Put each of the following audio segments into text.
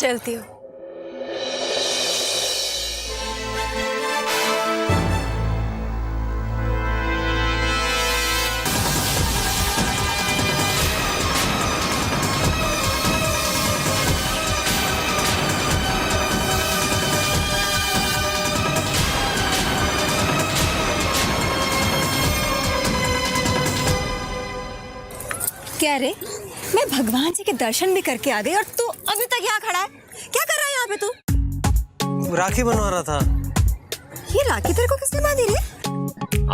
चलती हूँ। क्या रे, मैं भगवान जी के दर्शन भी करके आ गई और तू अभी तक यहाँ खड़ा है? क्या कर रहा है यहाँ पे तू? राखी बनवा रहा था। ये राखी तेरे को किसने बांधी रे?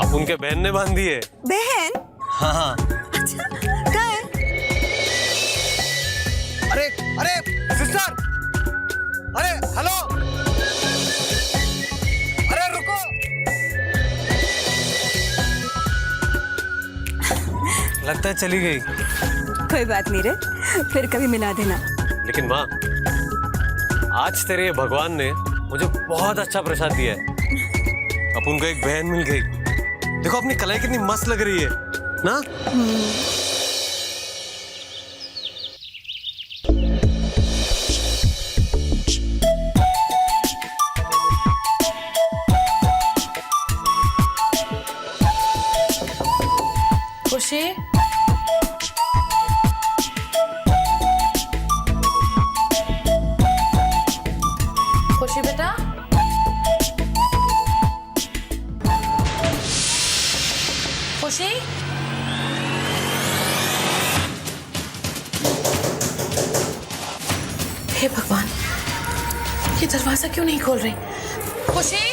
आप उनके बहन ने बांधी है। बहन? हाँ। अच्छा, क्या है? अरे अरे सिस्टर, अरे हेलो, अरे रुको। लगता है चली गई। कोई बात नहीं रे, फिर कभी मिला देना। लेकिन माँ, आज तेरे ये भगवान ने मुझे बहुत अच्छा प्रसाद दिया है। अब उनको एक बहन मिल गई। देखो अपनी कलाई कितनी मस्त लग रही है ना। खुशी, खुशी बेटा, खुशी, हे भगवान, ये दरवाजा क्यों नहीं खोल रही? खुशी,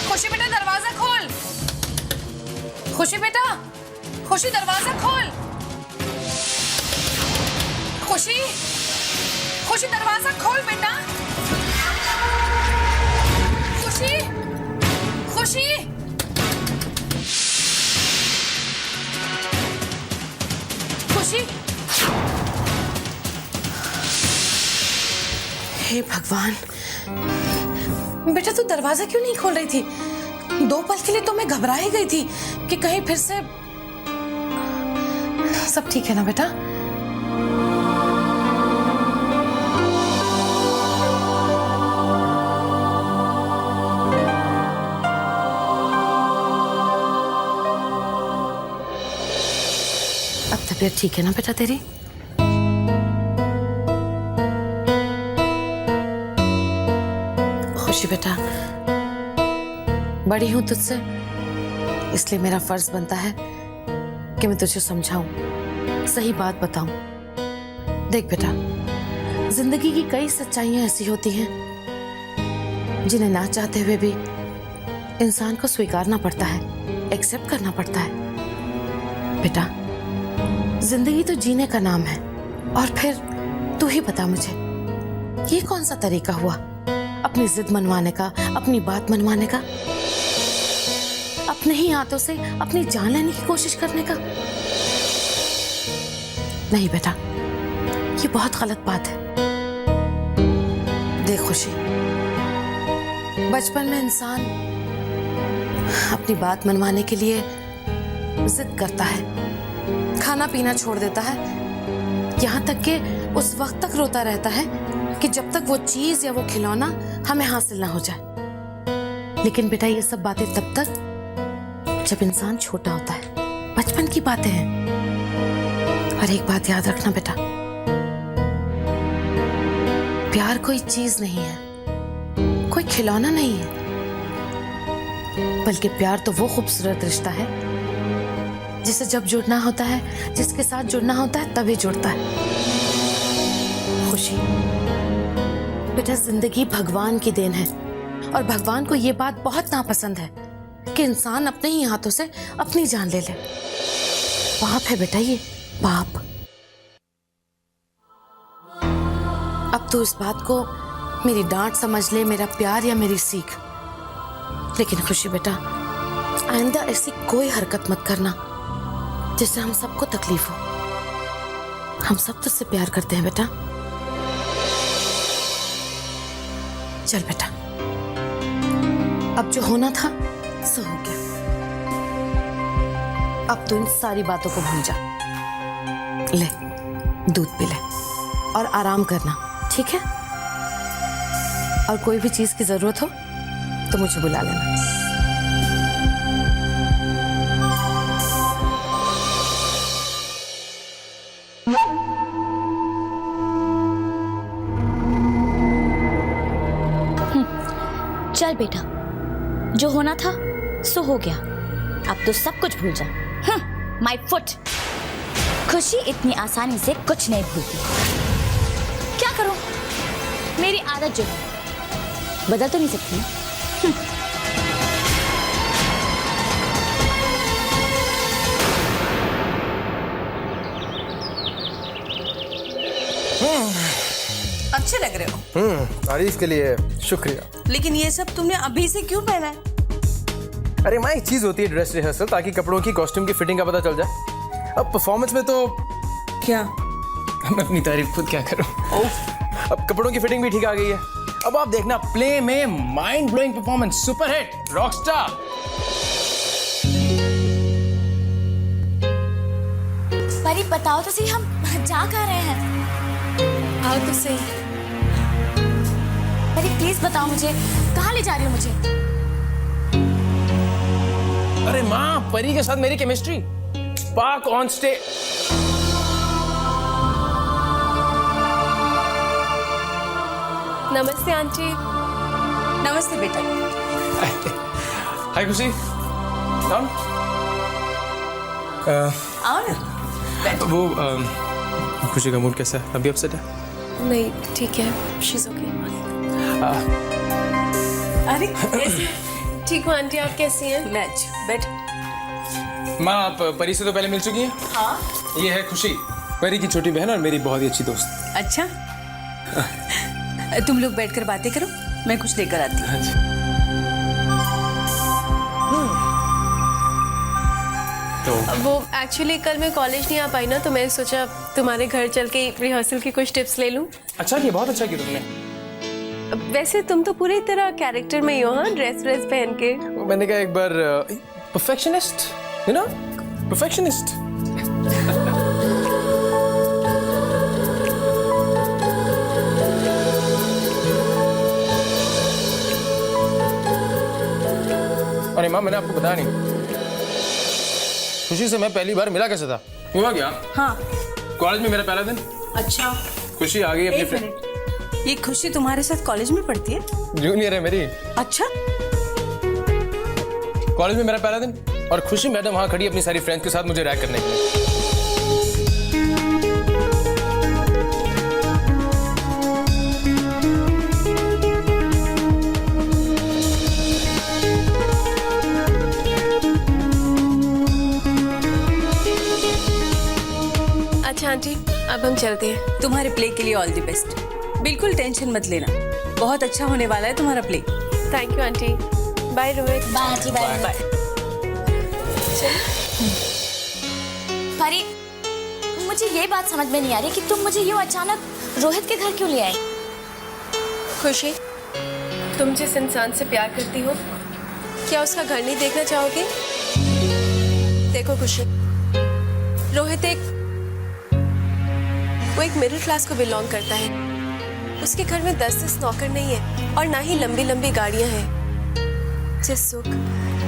खुशी बेटा दरवाजा खोल। खुशी बेटा, खुशी दरवाजा खोल। खुशी, खुशी दरवाजा खोल बेटा। खुशी, खुशी, खुशी। हे भगवान, बेटा तू दरवाजा क्यों नहीं खोल रही थी? 2 पल के लिए तो मैं घबरा ही गई थी कि कहीं फिर से। सब ठीक है ना बेटा? अब तबीयत ठीक है ना बेटा तेरी? खुशी बेटा, बड़ी हूं तुझसे, इसलिए मेरा फर्ज बनता है कि मैं तुझे समझाऊं, सही बात बताऊं। देख बेटा, जिंदगी की कई सच्चाइयां ऐसी होती हैं जिन्हें ना चाहते हुए भी इंसान को स्वीकारना पड़ता है, एक्सेप्ट करना पड़ता है। बेटा, जिंदगी तो जीने का नाम है, और फिर तू ही बता मुझे, ये कौन सा तरीका हुआ अपनी जिद मनवाने का, अपनी बात मनवाने का, अपने ही हाथों से अपनी जान लेने की कोशिश करने का? नहीं बेटा, ये बहुत गलत बात है। देख खुशी, बचपन में इंसान अपनी बात मनवाने के लिए जिद करता है, खाना पीना छोड़ देता है, यहाँ तक कि उस वक्त तक रोता रहता है कि जब तक वो चीज या वो खिलौना हमें हासिल ना हो जाए। लेकिन बेटा, ये सब बातें तब तक जब इंसान छोटा होता है, बचपन की बातें हैं। और एक बात याद रखना बेटा, प्यार कोई चीज नहीं है, कोई खिलौना नहीं है, बल्कि प्यार तो वो खूबसूरत रिश्ता है जिसे जब जुड़ना होता है, जिसके साथ जुड़ना होता है, तभी जुड़ता है। खुशी बेटा, जिंदगी भगवान की देन है, और भगवान को ये बात बहुत नापसंद है कि इंसान अपने ही हाथों से अपनी जान ले ले। पाप है बेटा, ये पाप। अब तो इस बात को मेरी डांट समझ ले, मेरा प्यार या मेरी सीख। लेकिन खुशी बेटा, आइंदा ऐसी कोई हरकत मत करना जिससे हम सबको तकलीफ हो। हम सब तुझसे प्यार करते हैं बेटा। चल बेटा, अब जो होना था सो हो गया। अब तू इन सारी बातों को भूल जा। ले, दूध पी ले और आराम करना, ठीक है? और कोई भी चीज की जरूरत हो तो मुझे बुला लेना। चल बेटा, जो होना था सो हो गया, अब तो सब कुछ भूल जा। My foot. खुशी इतनी आसानी से कुछ नहीं भूलती। क्या करूं, मेरी आदत जो है बदल तो नहीं सकती। अच्छे लग रहे हो। तारीफ के लिए शुक्रिया। लेकिन ये सब तुमने अभी से क्यों पहना है? अरे माँ, एक चीज होती है ड्रेस रिहर्सल, ताकि कपड़ों की कॉस्ट्यूम की फिटिंग का पता चल जाए। अब परफॉर्मेंस में तो क्या मैं अपनी तारीफ खुद क्या करूं। अब कपड़ों की फिटिंग भी ठीक आ गई है। अब आप देखना, प्ले में mind blowing performance, super hit, Rockstar. परी बताओ तो सही, हम जा कहाँ रहे हैं? आओ तो सही। परी प्लीज बताओ मुझे, कहाँ ले जा रही हो मुझे? अरे माँ, परी के साथ मेरी केमिस्ट्री, स्पार्क ऑन स्टेज। नमस्ते आंटी। नमस्ते बेटा। हाय खुशी। आओ ना। वो खुशी का मूड कैसा है? अभी अपसेट है? नहीं, ठीक है, शी इज ओके। अरे ठीक हूँ आंटी, आप कैसी हैं? मैं अच्छा, बैठ। माँ, आप परी से तो पहले मिल चुकी हैं? हाँ। ये है खुशी, परी की छोटी बहन और मेरी बहुत ही अच्छी दोस्त। अच्छा, तुम लोग बैठकर बातें करो, मैं कुछ लेकर आती हूँ। हाँ जी। तो वो एक्चुअली कल मैं कॉलेज नहीं आ पाई ना, तो मैंने सोचा तुम्हारे घर चल के रिहर्सल की कुछ टिप्स ले लूँ। अच्छा किया, बहुत अच्छा किया तुमने। वैसे तुम तो पूरी तरह कैरेक्टर में ही हो, हाँ, ड्रेस पहन के। मैंने कहा एक बार परफेक्शनिस्ट, यू नो, परफेक्शनिस्ट। अरे माँ, मैंने आपको बताया नहीं, खुशी से मैं पहली बार मिला कैसे था? हुआ क्या? हाँ। कॉलेज में मेरा पहला दिन। अच्छा, खुशी आ गई अपनी एक फ्रेंड। मिनट, ये खुशी तुम्हारे साथ कॉलेज में पढ़ती है? जूनियर है मेरी। अच्छा, कॉलेज में मेरा पहला दिन और खुशी मैडम वहाँ खड़ी अपनी सारी फ्रेंड्स के साथ मुझे रैक करने के लिए। अच्छा आंटी, अब हम चलते हैं। तुम्हारे प्ले के लिए ऑल द बेस्ट। बिल्कुल टेंशन मत लेना, बहुत अच्छा होने वाला है तुम्हारा play. Thank you aunty. Bye Rohit. Bye aunty, bye bye. Pari, मुझे ये बात समझ में नहीं आ रही कि तुम मुझे यूं अचानक रोहित के घर क्यों ले आई? खुशी, तुम जिस इंसान से प्यार करती हो, क्या उसका घर नहीं देखना चाहोगे? देखो खुशी, रोहित वो एक मिडिल क्लास को बिलोंग करता है। उसके घर में 10-10 नौकर नहीं है और ना ही लंबी लंबी गाड़ियां हैं। जिस सुख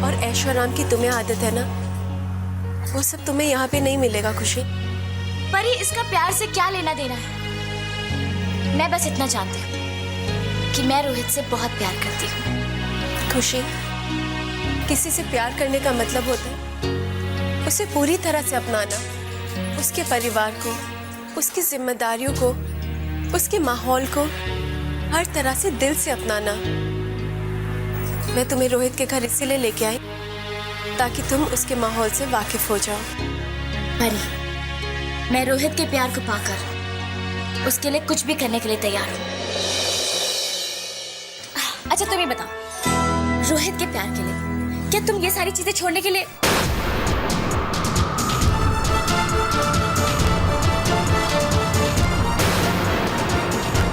और ऐशो आराम की तुम्हें आदत है ना, वो सब तुम्हें यहाँ पे नहीं मिलेगा खुशी। परी, इसका प्यार से क्या लेना देना है? मैं बस इतना जानती हूँ कि मैं रोहित से बहुत प्यार करती हूँ। खुशी, किसी से प्यार करने का मतलब होता है उसे पूरी तरह से अपनाना, उसके परिवार को, उसकी जिम्मेदारियों को, उसके माहौल को हर तरह से दिल से अपनाना। मैं तुम्हें रोहित के घर इसीलिए लेके आई ताकि तुम उसके माहौल से वाकिफ हो जाओ। परी, मैं रोहित के प्यार को पाकर उसके लिए कुछ भी करने के लिए तैयार हूँ। अच्छा तुम ये बताओ, रोहित के प्यार के लिए क्या तुम ये सारी चीजें छोड़ने के लिए?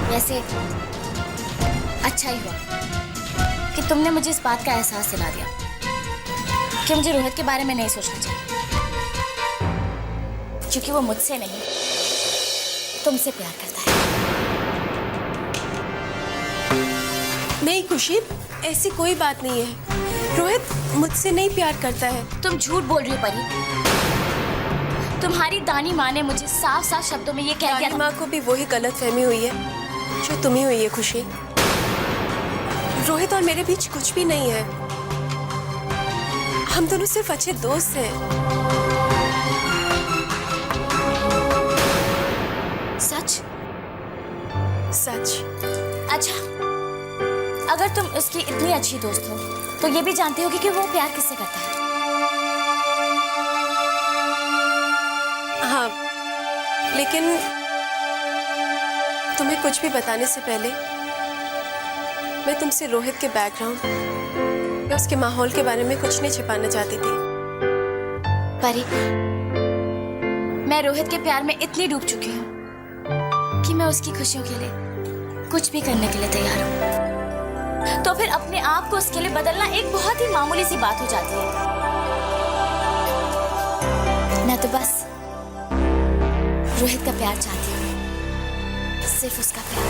वैसे अच्छा ही हुआ कि तुमने मुझे इस बात का एहसास दिला दिया कि मुझे रोहित के बारे में नहीं सोचना चाहिए, क्योंकि वो मुझसे नहीं तुमसे प्यार करता है। नहीं खुशी, ऐसी कोई बात नहीं है। रोहित मुझसे नहीं प्यार करता है। तुम झूठ बोल रही हो परी। तुम्हारी दानी माँ ने मुझे साफ साफ शब्दों में ये कह दिया दादी था। माँ को भी वही गलत फहमी हुई है जो तुम्हें हुई है खुशी। रोहित और मेरे बीच कुछ भी नहीं है। हम दोनों सिर्फ अच्छे दोस्त हैं। सच? सच। अच्छा, अगर तुम उसकी इतनी अच्छी दोस्त हो तो ये भी जानती होगी कि वो प्यार किससे करता है। हाँ, लेकिन तुम्हें कुछ भी बताने से पहले मैं तुमसे रोहित के बैकग्राउंड या उसके माहौल के बारे में कुछ नहीं छिपाना चाहती थी। परी, मैं रोहित के प्यार में इतनी डूब चुकी हूँ कि मैं उसकी खुशियों के लिए कुछ भी करने के लिए तैयार हूँ। तो फिर अपने आप को उसके लिए बदलना एक बहुत ही मामूली सी बात हो जाती है। मैं तो बस रोहित का प्यार चाहती हूँ, सिर्फ उसका प्यार।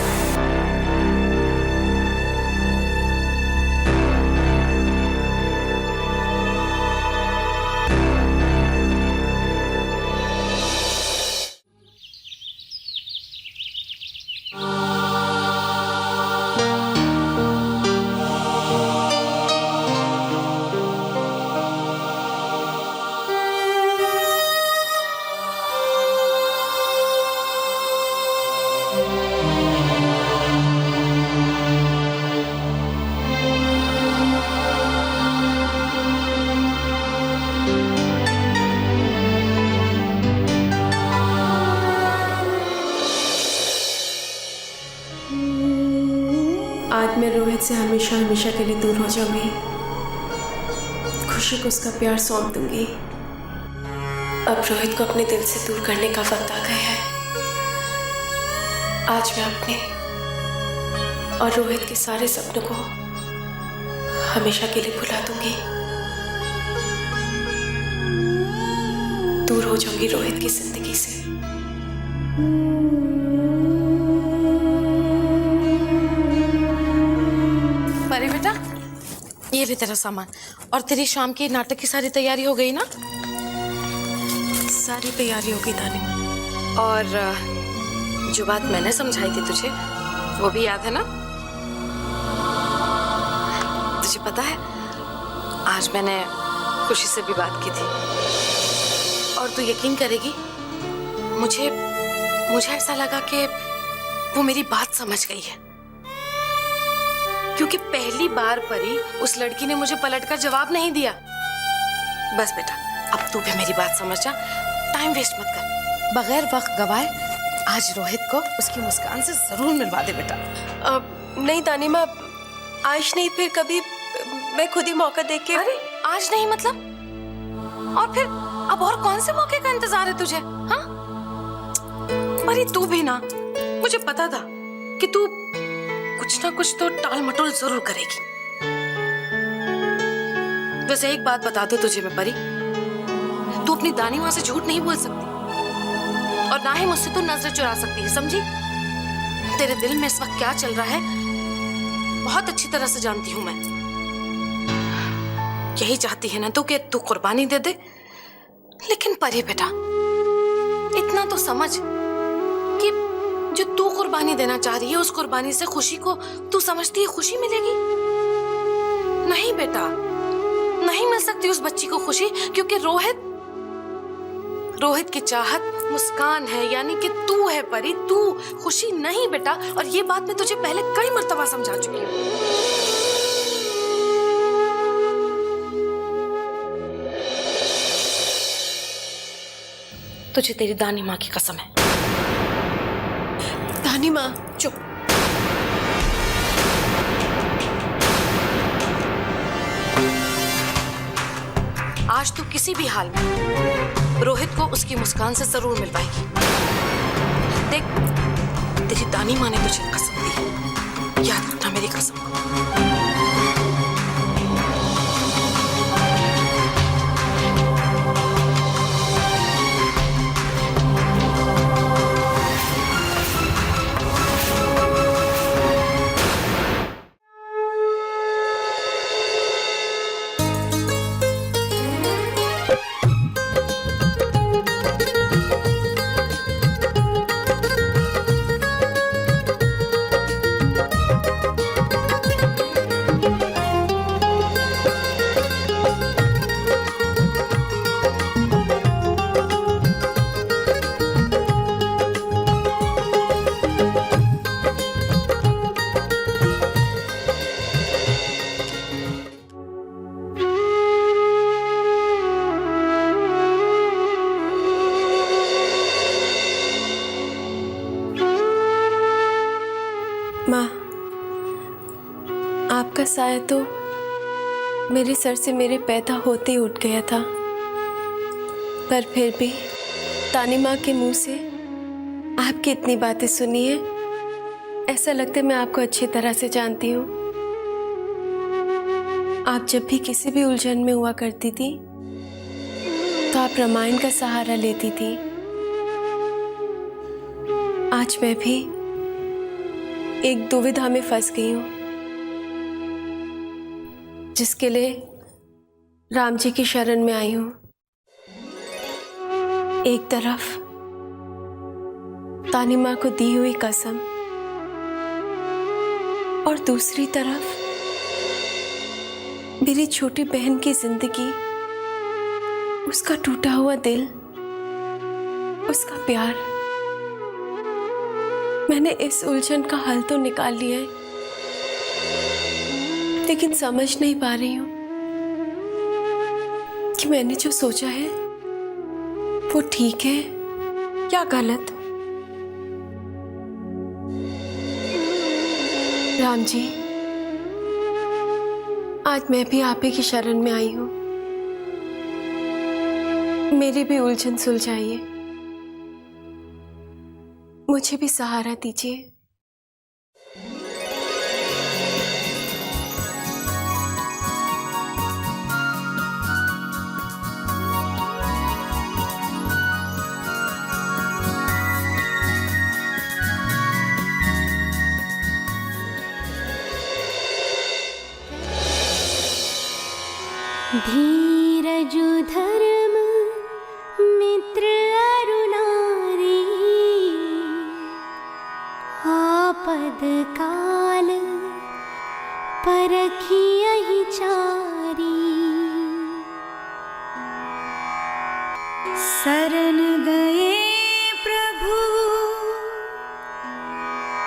आज मैं रोहित से हमेशा हमेशा के लिए दूर हो जाऊंगी। खुशी को उसका प्यार सौंप दूंगी। अब रोहित को अपने दिल से दूर करने का वक्त आ गया है। आज मैं अपने और रोहित के सारे सपनों को हमेशा के लिए भुला दूंगी। दूर हो जाऊंगी रोहित की जिंदगी से। परी बेटा, ये भी तेरा सामान। और तेरी शाम की नाटक की सारी तैयारी हो गई ना? सारी तैयारी हो गई दानी। और जो बात मैंने समझाई थी तुझे, वो भी याद है ना? तुझे पता है, आज मैंने खुशी से भी बात की थी और तू यकीन करेगी, मुझे ऐसा लगा कि वो मेरी बात समझ गई है, क्योंकि पहली बार परी उस लड़की ने मुझे पलटकर जवाब नहीं दिया। बस बेटा, अब तू भी मेरी बात समझ जा, टाइम वेस्ट मत कर। बगैर वक्त गवाए आज रोहित को उसकी मुस्कान से जरूर मिलवा दे बेटा। नहीं दानी माँ, आज नहीं फिर कभी मैं खुद ही मौका देख के। अरे आज नहीं मतलब? और फिर अब और कौन से मौके का इंतजार है तुझे? हाँ परी, तू भी ना, मुझे पता था कि तू कुछ ना कुछ तो टाल मटोल जरूर करेगी। वैसे एक बात बता दो तुझे मैं परी, तू अपनी दानी माँ से झूठ नहीं बोल सकती और ना ही मुझसे तू नजर चुरा सकती है, समझी? तेरे दिल में इस वक्त क्या चल रहा है बहुत अच्छी तरह से जानती हूं मैं। यही चाहती है ना तू कि तू कुर्बानी दे दे, लेकिन परी बेटा इतना तो समझ कि जो तू कुर्बानी देना चाह रही है उस कुर्बानी से खुशी को तू समझती है खुशी मिलेगी? नहीं बेटा, नहीं मिल सकती उस बच्ची को खुशी, क्योंकि रोहित की चाहत मुस्कान है, यानी कि तू है परी, तू खुशी नहीं बेटा। और ये बात मैं तुझे पहले कई मर्तबा समझा चुकी हूँ। तुझे तेरी दानी माँ की कसम है। दानी माँ चुप। आज तू किसी भी हाल में रोहित को उसकी मुस्कान से जरूर मिलवाएगी। देख, तेरी दानी माँ ने तुझे कसम दी है, याद रखना मेरी कसम को। माँ, आपका साया तो मेरे सर से मेरे पैदा होते ही उठ गया था, पर फिर भी तानी माँ के मुंह से आपकी इतनी बातें सुनी है, ऐसा लगता है मैं आपको अच्छी तरह से जानती हूँ। आप जब भी किसी भी उलझन में हुआ करती थी तो आप रामायण का सहारा लेती थी। आज मैं भी एक दुविधा में फंस गई हूँ, जिसके लिए राम जी की शरण में आई हूँ। एक तरफ तानी माँ को दी हुई कसम और दूसरी तरफ मेरी छोटी बहन की जिंदगी, उसका टूटा हुआ दिल, उसका प्यार। मैंने इस उलझन का हल तो निकाल लिया है, लेकिन समझ नहीं पा रही हूं कि मैंने जो सोचा है वो ठीक है या गलत। राम जी, आज मैं भी आप ही की शरण में आई हूं। मेरी भी उलझन सुलझाइए, मुझे भी सहारा दीजिए। धीरजु धर्म मित्र अरुणारी, आपद काल परखियहि चारी। शरण गए प्रभु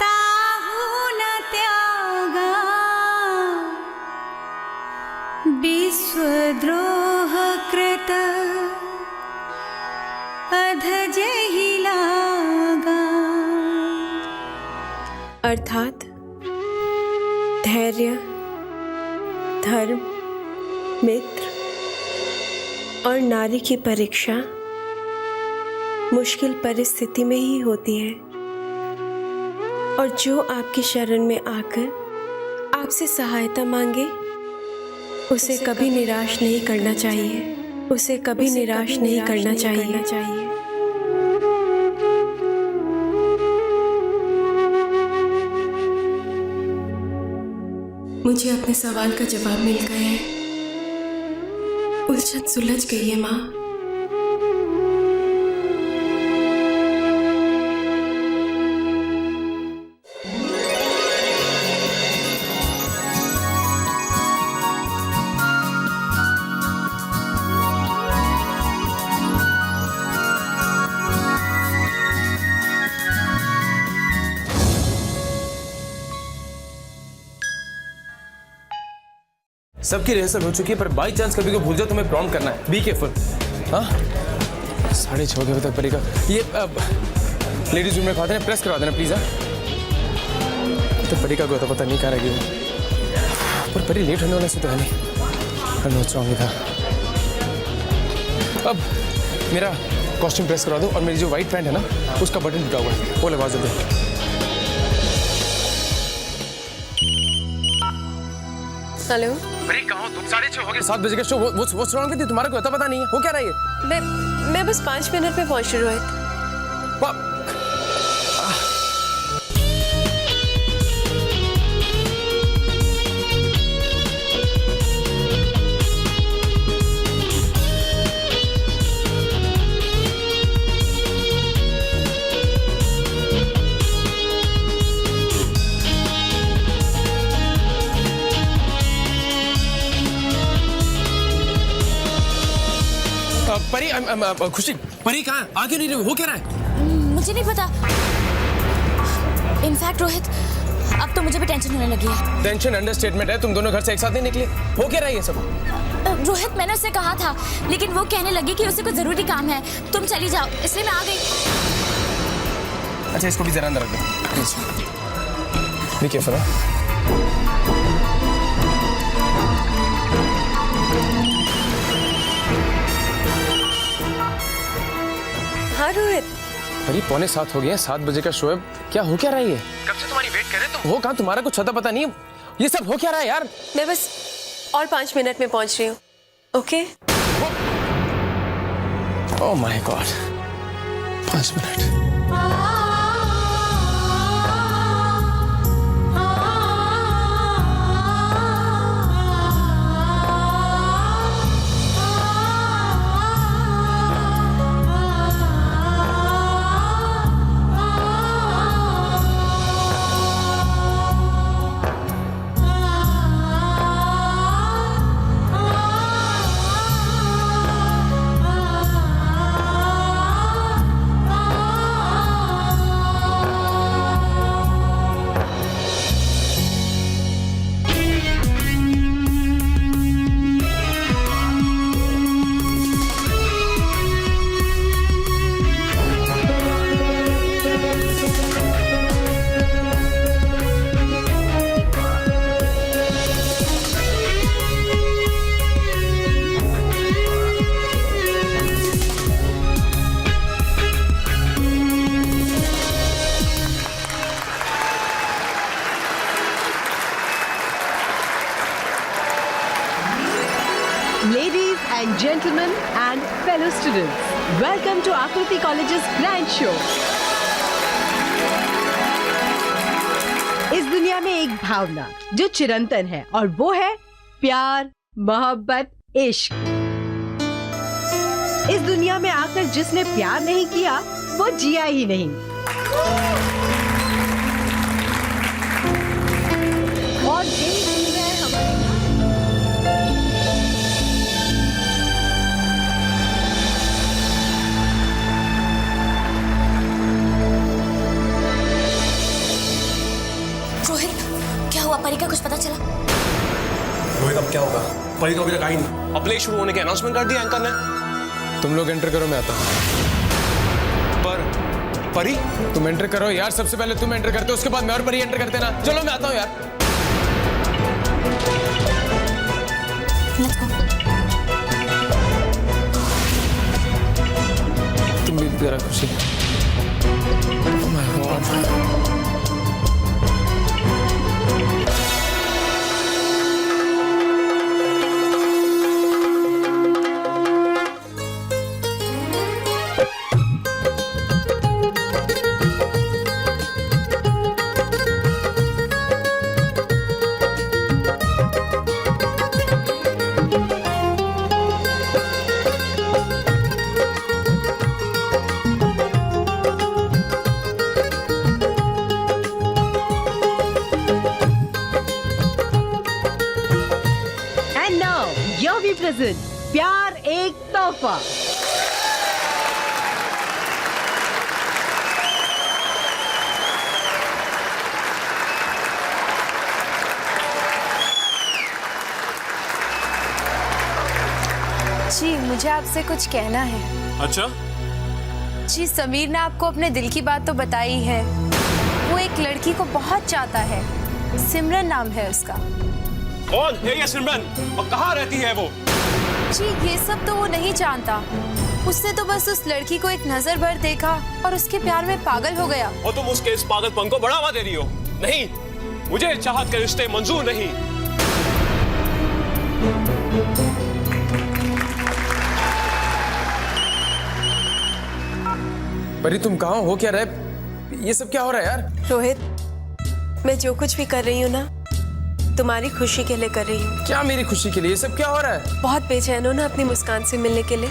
ताहु न त्यागा, विश्वद्रोह कृत अधजहि लागा। अर्थात धैर्य, धर्म, मित्र और नारी की परीक्षा मुश्किल परिस्थिति में ही होती है, और जो आपकी शरण में आकर आपसे सहायता मांगे उसे कभी निराश नहीं करना चाहिए, उसे कभी निराश नहीं करना चाहिए। मुझे अपने सवाल का जवाब मिल गया है, उलझन सुलझ गई है माँ। सबकी रिहर्सल हो चुकी है, पर बाई चांस कभी को भूल जाओ तो मैं प्रॉम्प्ट करना है। Be careful. हाँ, 6:30 बजे तक परी का ये लेडीज रूम में खाते हैं, प्रेस करवा देना प्लीज। तो परी का तो पता नहीं कहाँ रह गई, पर परी लेट होने वाला से तो है नहीं, नोट रॉन्ग था। अब मेरा कॉस्ट्यूम प्रेस करवा दो, और मेरी जो व्हाइट पैंट है ना उसका बटन टूटा हुआ है, वो लगवा दो। हेलो, परी कहाँ हो तुम? 6:30 हो गए, 7 बजे का शो। वो रॉन्ग थी, तुम्हारा कोई पता नहीं है, हो क्या रहा है? मैं बस 5 मिनट में पहुंच रही हूँ। परी, खुशी, परी कहाँ? आगे नहीं रही, हो क्या रहा है? मुझे नहीं पता। इनफैक्ट रोहित, अब तो मुझे भी टेंशन होने लगी है। टेंशन अंडरस्टेटमेंट है, तुम दोनों घर से एक साथ नहीं निकले, हो क्या रहा है ये सब? रोहित, मैंने उससे कहा था, लेकिन वो कहने लगी कि उसे कुछ जरूरी काम है, तुम चली जाओ, इसलिए मैं आ गई। अच्छा, इसको भी जरा अंदर रख दो प्लीज। Be careful. हाँ रोहित, अरे 6:45 हो गए हैं, 7 बजे का शो है। क्या हो क्या रहा है ये? कब से तुम्हारी वेट कर रहे तुम? हो कहाँ? तुम्हारा कुछ पता नहीं। ये सब हो क्या रहा है यार? मैं बस और 5 मिनट में पहुंच रही हूँ। Okay? Oh my God, 5 minute. Ladies and gentlemen and fellow students, welcome to Akriti College's grand show. इस दुनिया में एक भावना जो चिरंतन है और वो है प्यार, मोहब्बत, इश्क। इस दुनिया में आकर जिसने प्यार नहीं किया वो जिया ही नहीं। और यही चीज है हमारे रोहित, क्या हुआ? परी का कुछ पता चला? रोहित अब क्या होगा? परी तो अभी तक आई नहीं। अब प्ले शुरू होने की अनाउंसमेंट कर दिया एंकर ने। तुम लोग एंटर करो, मैं आता हूँ। पर परी, तुम एंटर करो यार, सबसे पहले तुम एंटर करते हो, उसके बाद मैं और परी एंटर करते ना। चलो मैं आता हूँ यार। Let's go. तुम भी जरा खुशी। Oh my God. And now, here we present प्यार एक तोहफा। जी, मुझे आपसे कुछ कहना है। अच्छा? जी, समीर ने आपको अपने दिल की बात तो बताई है। वो एक लड़की को बहुत चाहता है, सिमरन नाम है उसका। कौन है ये सिमरन और कहाँ रहती है वो? जी, ये सब तो वो नहीं जानता। उसने तो बस उस लड़की को एक नजर भर देखा और उसके प्यार में पागल हो गया। और तुम उसके इस पागलपन को बढ़ावा दे रही हो? नहीं, मुझे चाहत के रिश्ते मंजूर नहीं। परी तुम कहाँ हो? क्या रहे? ये सब क्या हो रहा है यार? रोहित, मैं जो कुछ भी कर रही हूँ ना, तुम्हारी खुशी के लिए कर रही हूँ। क्या मेरी खुशी के लिए? ये सब क्या हो रहा है? बहुत बेचैन हो ना अपनी मुस्कान से मिलने के लिए?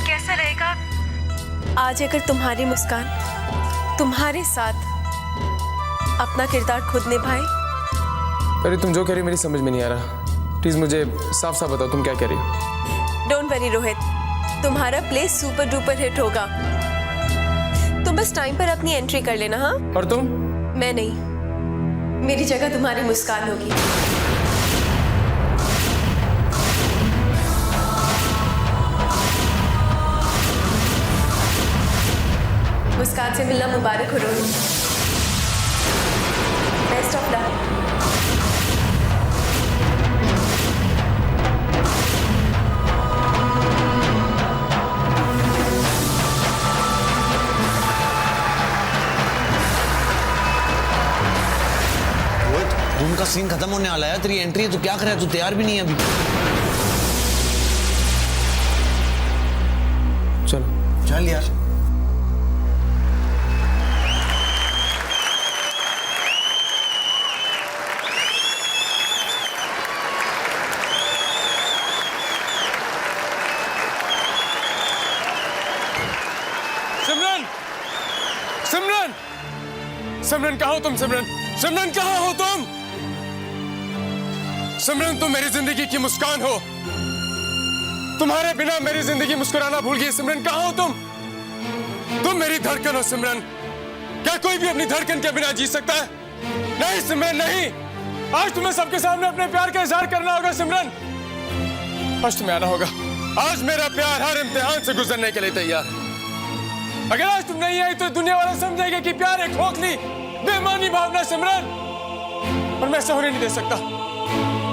कैसा रहेगा आज अगर तुम्हारी मुस्कान तुम्हारे साथ अपना किरदार खुद निभाए? परी तुम जो कह रही हो मेरी समझ में नहीं आ रहा। प्लीज मुझे साफ साफ बताओ तुम क्या कह रही हो। डोंट वरी रोहित, तुम्हारा प्ले सुपर डुपर हिट होगा। तुम बस टाइम पर अपनी एंट्री कर लेना। हाँ? और तुम? मैं नहीं, मेरी जगह तुम्हारी मुस्कान होगी। मुस्कान से मिलना मुबारक हो रोहित। मैं बेस्ट ऑफ लक। रूम का सीन खत्म होने वाला है, तेरी एंट्री है, तू क्या कर रहा है? तू तैयार भी नहीं है अभी। चलो चल यार। सिमरन, सिमरन, सिमरन कहाँ हो तुम? सिमरन, सिमरन कहाँ हो तुम? सिमरन, तुम मेरी जिंदगी की मुस्कान हो। तुम्हारे बिना मेरी जिंदगी मुस्कुराना भूल गई। सिमरन कहाँ हो तुम? तुम मेरी धड़कन हो सिमरन। क्या कोई भी अपनी धड़कन के बिना जी सकता है? नहीं सिमरन, नहीं। आज तुम्हें सबके सामने अपने प्यार का इजहार करना होगा सिमरन। आज तुम्हें आना होगा। आज मेरा प्यार हर इम्तिहान से गुजरने के लिए तैयार है। अगर आज तुम नहीं आई तो दुनिया वाले समझेंगे कि प्यार एक खोखली बेमानी भावना सिमरन, और मैं ऐसा होने नहीं दे सकता।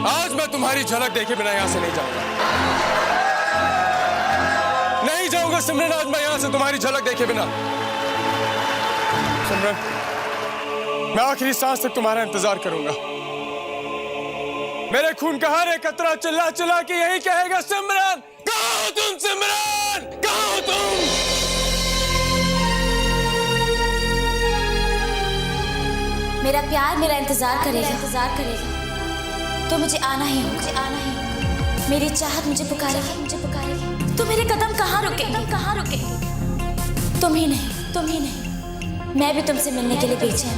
आज मैं तुम्हारी झलक देखे बिना यहां से नहीं जाऊंगा। नहीं जाऊंगा सिमरन, आज मैं यहां से तुम्हारी झलक देखे बिना। सिमरन, मैं आखिरी सांस तक तुम्हारा इंतजार करूंगा। मेरे खून का हर एक कतरा चिल्ला चिल्ला के यही कहेगा, सिमरन कहाँ हो तुम? सिमरन कहाँ हो तुम? मेरा प्यार मेरा इंतजार करेगा, तो मुझे आना ही होगा। मेरी चाहत मुझे पुकारेगी, तो मेरे कदम कहाँ रुके? तुम ही नहीं, मैं भी तुमसे मिलने के लिए बेचैन।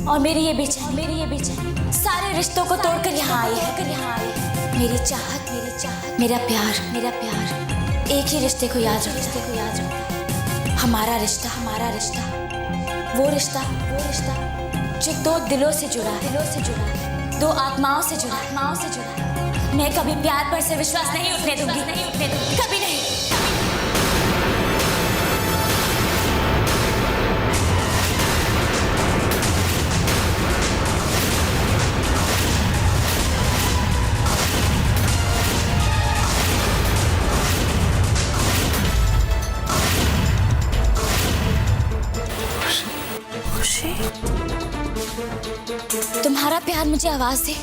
और मेरी ये बेचैनी सारे रिश्तों को तोड़कर यहाँ आई है। मेरी चाहत, मेरा प्यार, एक ही रिश्ते को याद रखो। हमारा रिश्ता, वो रिश्ता जो दो दिलों से जुड़ा है, दो आत्माओं से जुड़ा। मैं कभी प्यार पर से विश्वास नहीं उठने दूंगी, कभी नहीं। तुम्हारा प्यार मुझे आवाज दे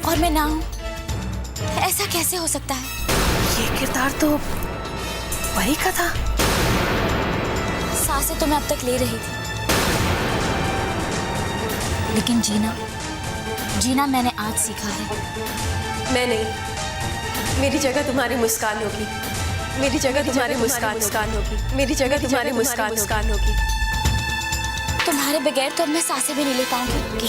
और मैं ना हूं, ऐसा कैसे हो सकता है? ये किरदार तो वही का था। सांसें तो मैं अब तक ले रही थी, लेकिन जीना मैंने आज सीखा है। मैं नहीं, मेरी जगह तुम्हारी मुस्कान होगी। मेरी जगह तुम्हारी मुस्कान होगी। मेरी जगह तुम्हारी मुस्कान होगी। तुम्हारे बगैर तो अब मैं सांसें भी नहीं ले पाऊंगी।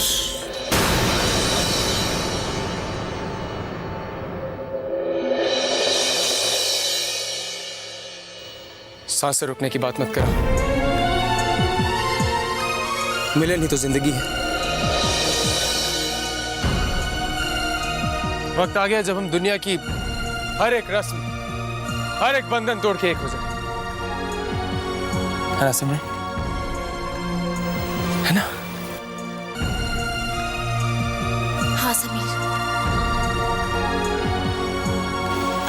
सांसें रुकने की बात मत करो। मिले नहीं तो जिंदगी है। वक्त आ गया जब हम दुनिया की हर एक रस्म, हर एक बंधन तोड़ के एक हो जाए। है ना सिमरन? है ना? हाँ समीर,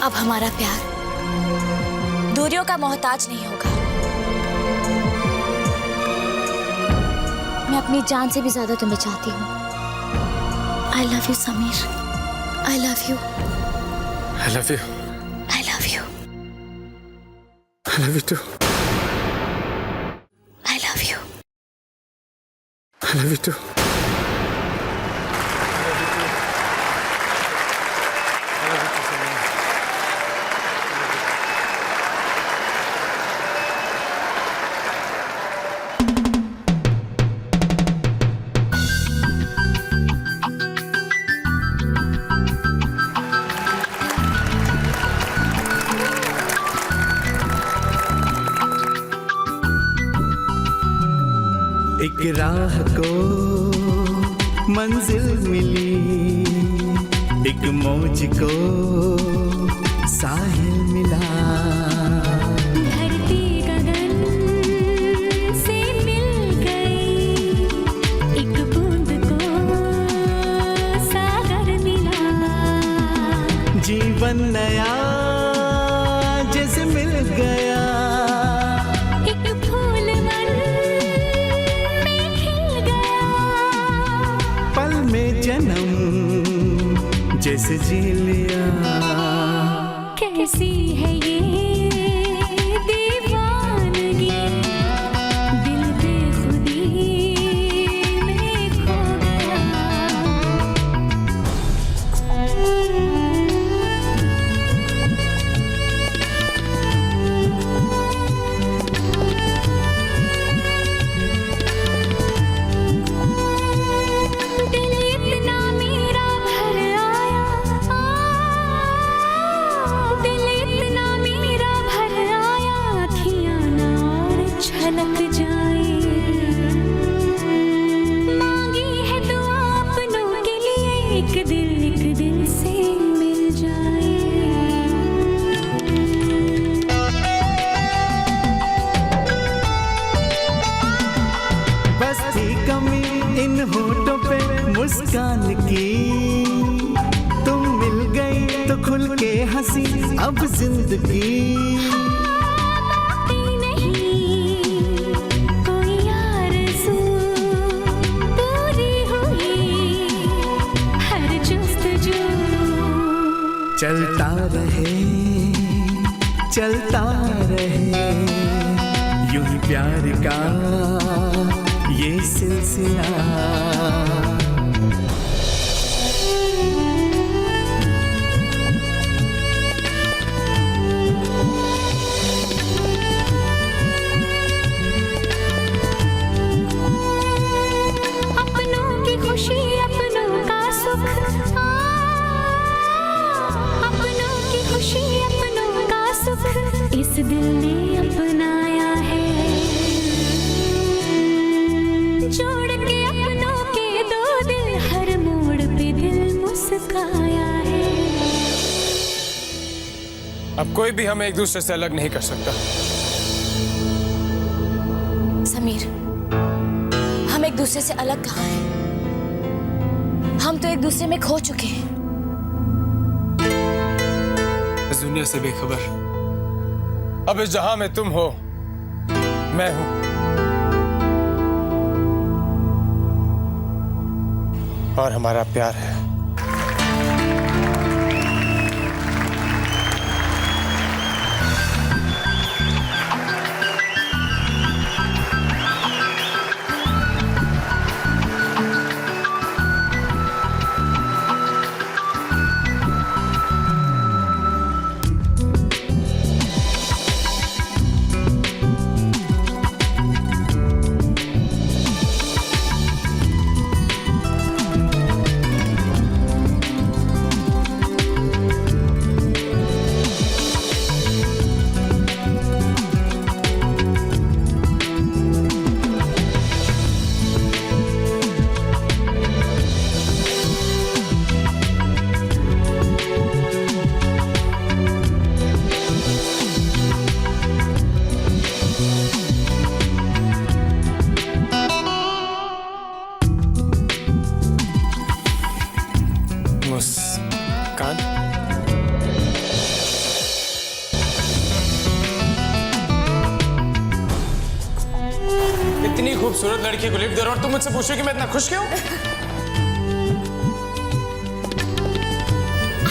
अब हमारा प्यार दूरियों का मोहताज नहीं होगा। मैं अपनी जान से भी ज्यादा तुम्हें चाहती हूँ। I love you Sameer, I love you, I love you, I love you, I love you too, I love you, I love you too. एक राह को मंजिल मिली, एक मौज को साहिल मिला। धरती गगन से मिल से जी लिया। कैसी है ये दीवानगी, दिल बेखुदी में खो गया। दिल इतना मेरा भर आया, दिल इतना मेरा भर आया, आँखियाँ ना और छलक जाए। मांगी है दुआ अपनों के लिए, एक दिल से मिल जाए। बस थी कमी इन होठों पे मुस्कान की, तुम मिल गई तो खुल के हंसी अब जिंदगी। बातें नहीं कोई आरज़ू पूरी हुई, हर जुस्तजू चलता रहे यूं ही प्यार का ये सिलसिला। अपनों की खुशी अपनों का सुख, अपनों की खुशी अपनों का सुख, इस दिल ने अपनाया है। जोड़ के अपनों के दो दिल, हर मोड़ पे दिल मुस्काया है। अब कोई भी हमें एक दूसरे से अलग नहीं कर सकता। समीर, हम एक दूसरे से अलग कहाँ हैं? हम तो एक दूसरे में खो चुके हैं। इस दुनिया से बेखबर, अब इस जहां में तुम हो, मैं हूं, और हमारा प्यार है। मुस्कान, इतनी खूबसूरत लड़की को लिफ्ट दे रहा हूं और तुम मुझसे पूछो कि मैं इतना खुश क्यों?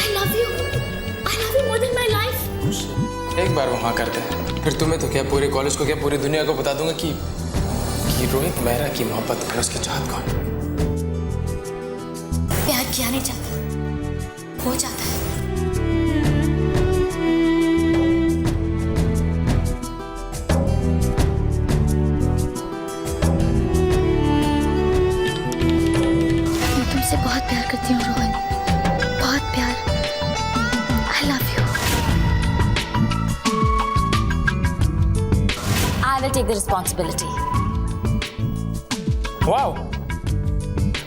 I love you more than my life. एक बार वो हाँ कर दे, फिर तुम्हें तो क्या पूरे कॉलेज को क्या पूरी दुनिया को बता दूंगा कि रोहित मेहरा की मोहब्बत और उसकी चाहत कौन। प्यार किया नहीं जाता, हो जाता है। मैं तुमसे बहुत प्यार करती हूँ रोहन, बहुत प्यार। I love you. I will take the responsibility. Wow.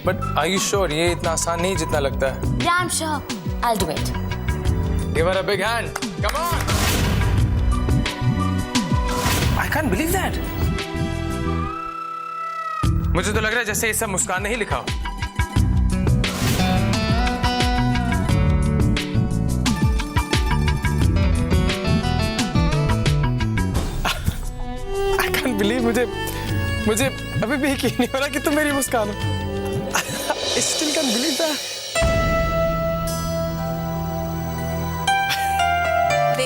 But are you sure ये इतना आसान नहीं जितना लगता है? Damn sure. I'll do it. Give her a big hand. Come on. I can't believe that. मुझे तो लग रहा है जैसे ये सब मुस्कान ने ही लिखा हो। I can't believe मुझे अभी भी यकीन नहीं हो रहा कि तुम मेरी मुस्कान हो। I still can't believe that.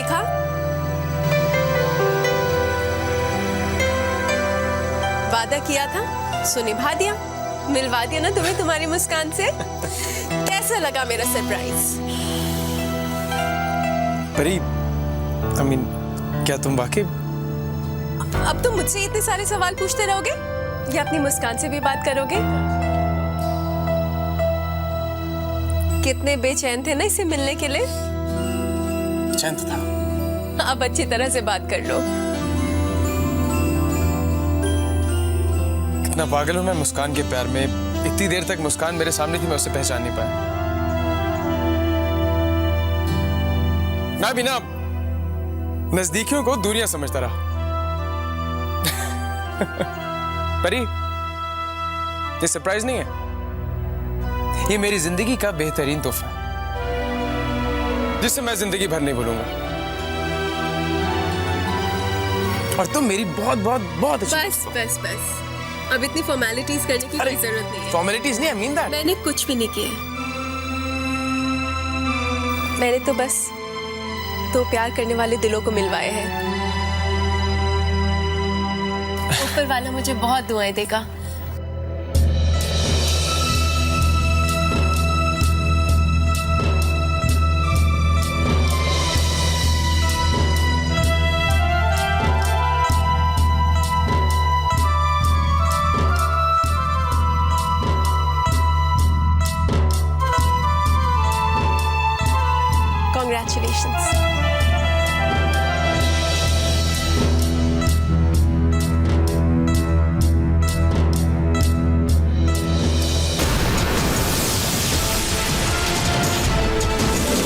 देखा? वादा किया था सो निभा दिया, मिलवा दिया ना तुम्हें तुम्हारी मुस्कान से। कैसा लगा मेरा सरप्राइज? परी, I mean, क्या तुम वाकई? अब तुम मुझसे इतने सारे सवाल पूछते रहोगे या अपनी मुस्कान से भी बात करोगे? कितने बेचैन थे ना इसे मिलने के लिए। बेचैन तो था। अब अच्छी तरह से बात कर लो। कितना पागल हूं मैं मुस्कान के प्यार में। इतनी देर तक मुस्कान मेरे सामने थी, मैं उसे पहचान नहीं पाया। मैं भी ना नजदीकियों को दूरियां समझता रहा। परी, ये सरप्राइज नहीं है, ये मेरी जिंदगी का बेहतरीन तोहफा है जिसे मैं जिंदगी भर नहीं भूलूंगा। और तुम मेरी बहुत बहुत बहुत अच्छी। बस बस बस, अब इतनी फॉर्मेलिटीज करने की कोई जरूरत नहीं है। फॉर्मेलिटीज नहीं, I mean that। मैंने कुछ भी नहीं किया। मैंने तो बस दो प्यार करने वाले दिलों को मिलवाए हैं। ऊपर वाला मुझे बहुत दुआएं देगा